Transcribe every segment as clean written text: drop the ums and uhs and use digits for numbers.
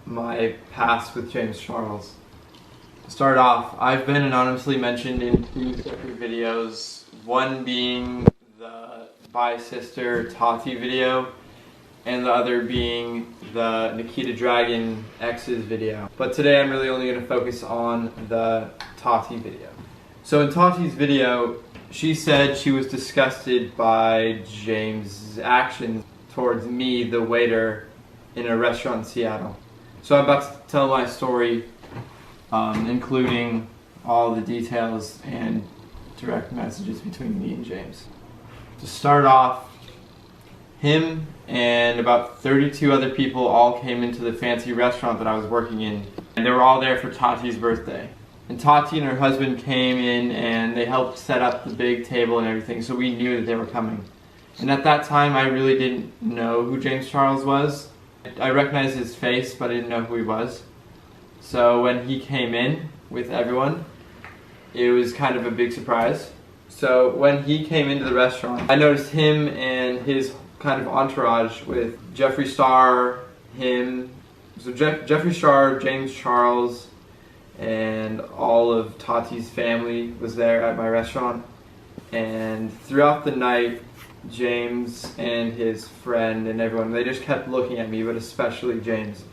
my past with James Charles. To start off, I've been anonymously mentioned in 2 separate videos, one being the Bye Sister Tati video, and the other being the Nikita Dragon X's video. But today I'm really only going to focus on the Tati video. So in Tati's video, she said she was disgusted by James' actions towards me, the waiter, in a restaurant in Seattle. So I'm about to tell my story, including all the details and direct messages between me and James. To start off, him and about 32 other people all came into the fancy restaurant that I was working in, and they were all there for Tati's birthday. And Tati and her husband came in and they helped set up the big table and everything, so we knew that they were coming. And at that time I really didn't know who James Charles was. I recognized his face, but I didn't know who he was. So when he came in with everyone, it was kind of a big surprise. So when he came into the restaurant, I noticed him and his kind of entourage with Jeffree Star, him, so Jeffree Star, James Charles, and all of Tati's family was there at my restaurant. And throughout the night, James and his friend and everyone, they just kept looking at me, but especially James.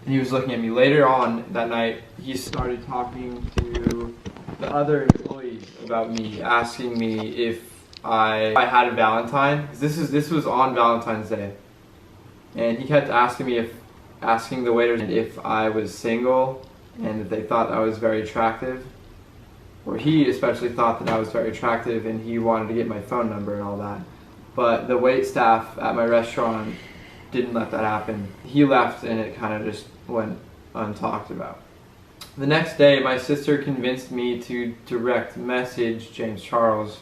And he was looking at me. Later on that night, he started talking to the other employees about me, asking me if I had a Valentine. This was on Valentine's Day. And he kept asking the waiters if I was single and that they thought I was very attractive. Or he especially thought that I was very attractive and he wanted to get my phone number and all that. But the wait staff at my restaurant didn't let that happen. He left and it kind of just went untalked about. The next day, my sister convinced me to direct message James Charles,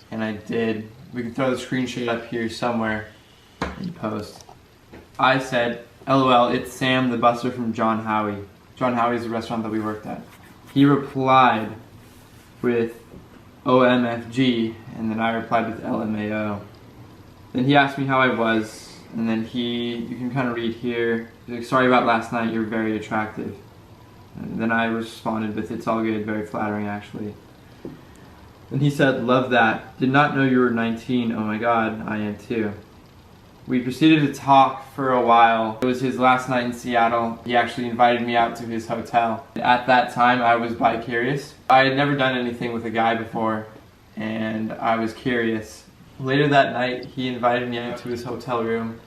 and I did. We can throw the screenshot up here somewhere in post. I said, "LOL, it's Sam the busser from John Howie." John Howie is the restaurant that we worked at. He replied with OMFG, and then I replied with LMAO. Then he asked me how I was, and then you can kind of read here, he's like, "Sorry about last night, you're very attractive." And then I responded with, "It's all good," very flattering actually. And he said, "Love that. Did not know you were 19. Oh my god, I am too." We proceeded to talk for a while. It was his last night in Seattle. He actually invited me out to his hotel. At that time, I was bi-curious. I had never done anything with a guy before, and I was curious. Later that night, he invited me out to his hotel room.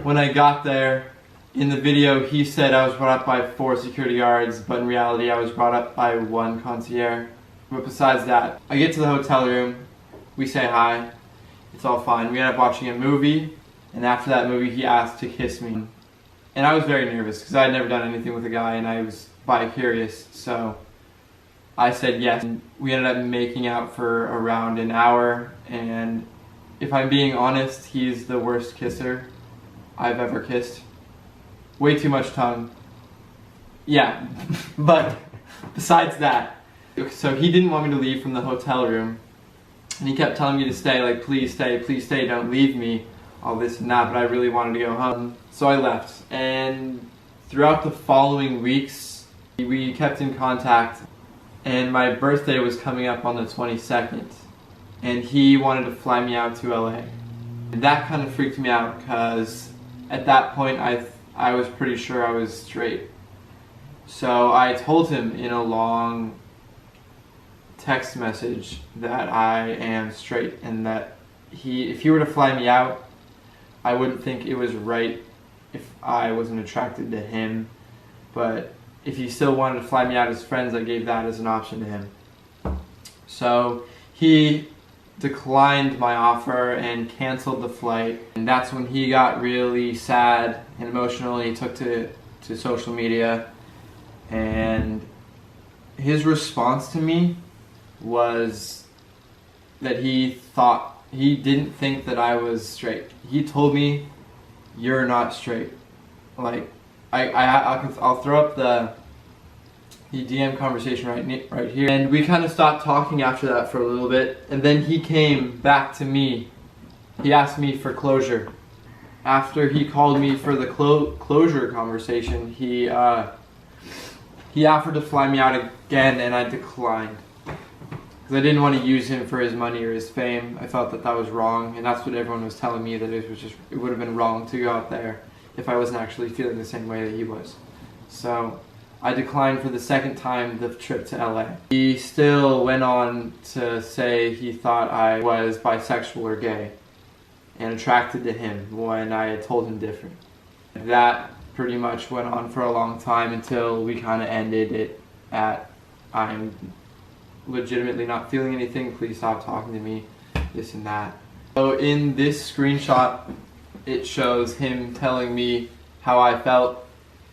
When I got there, in the video, he said I was brought up by 4 security guards, but in reality, I was brought up by 1 concierge. But besides that, I get to the hotel room, we say hi, it's all fine. We end up watching a movie, and after that movie, he asked to kiss me. And I was very nervous, because I had never done anything with a guy, and I was bi-curious, so I said yes. And we ended up making out for around an hour, and if I'm being honest, he's the worst kisser I've ever kissed. Way too much tongue. Yeah, but besides that, so he didn't want me to leave from the hotel room, and he kept telling me to stay, like, please stay, don't leave me, all this and that, but I really wanted to go home. So I left, and throughout the following weeks, we kept in contact, and my birthday was coming up on the 22nd. And he wanted to fly me out to LA. And that kind of freaked me out because at that point I was pretty sure I was straight. So I told him in a long text message that I am straight and that if he were to fly me out, I wouldn't think it was right if I wasn't attracted to him. But if he still wanted to fly me out as friends, I gave that as an option to him. So he declined my offer and canceled the flight, and that's when he got really sad and emotional. He took to social media, and his response to me was that he didn't think that I was straight. He told me, "You're not straight." Like, I'll throw up the DM conversation right here. And we kind of stopped talking after that for a little bit, and then he came back to me. He asked me for closure. after he called me for the closure conversation, he offered to fly me out again, and I declined. Because I didn't want to use him for his money or his fame. I thought that that was wrong, and that's what everyone was telling me, that it would have been wrong to go out there if I wasn't actually feeling the same way that he was. So I declined for the second time the trip to LA. He still went on to say he thought I was bisexual or gay and attracted to him when I had told him different. That pretty much went on for a long time until we kind of ended it at, I'm legitimately not feeling anything, please stop talking to me, this and that. So in this screenshot, it shows him telling me how I felt,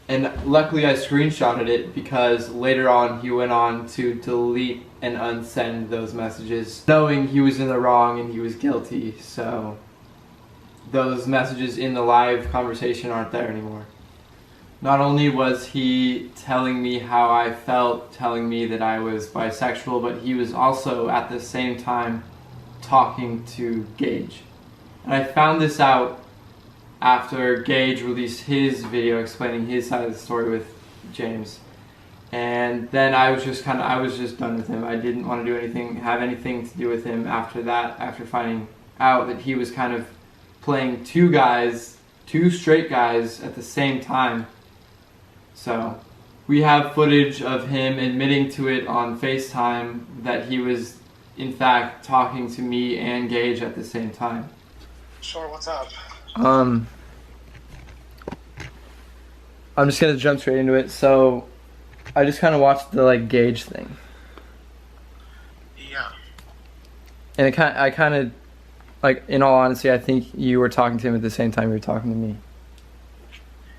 and luckily I screenshotted it because later on he went on to delete and unsend those messages, knowing he was in the wrong and he was guilty. So those messages in the live conversation aren't there anymore. Not only was he telling me how I felt, telling me that I was bisexual, but he was also at the same time talking to Gage. And I found this out after Gage released his video explaining his side of the story with James. And then I was just done with him. I didn't want to have anything to do with him after that, after finding out that he was kind of playing two straight guys at the same time. So we have footage of him admitting to it on FaceTime that he was in fact talking to me and Gage at the same time. Sure, what's up? I'm just gonna jump straight into it. So I just kind of watched the Gage thing. Yeah. And I kind of, in all honesty, I think you were talking to him at the same time you were talking to me.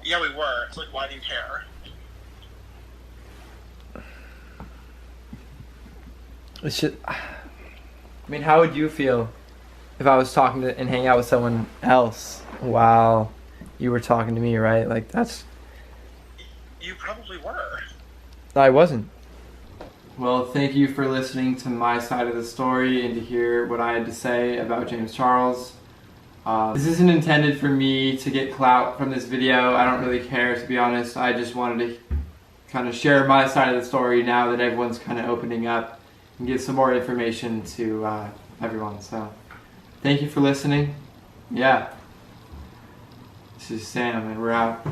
Yeah, we were. It's why do you care? It's just, I mean, how would you feel if I was talking to and hanging out with someone else while you were talking to me, right? That's... You probably were. I wasn't. Well, thank you for listening to my side of the story and to hear what I had to say about James Charles. This isn't intended for me to get clout from this video. I don't really care, to be honest. I just wanted to kind of share my side of the story now that everyone's kind of opening up and give some more information to everyone. So thank you for listening. Yeah. This is Sam, and we're out.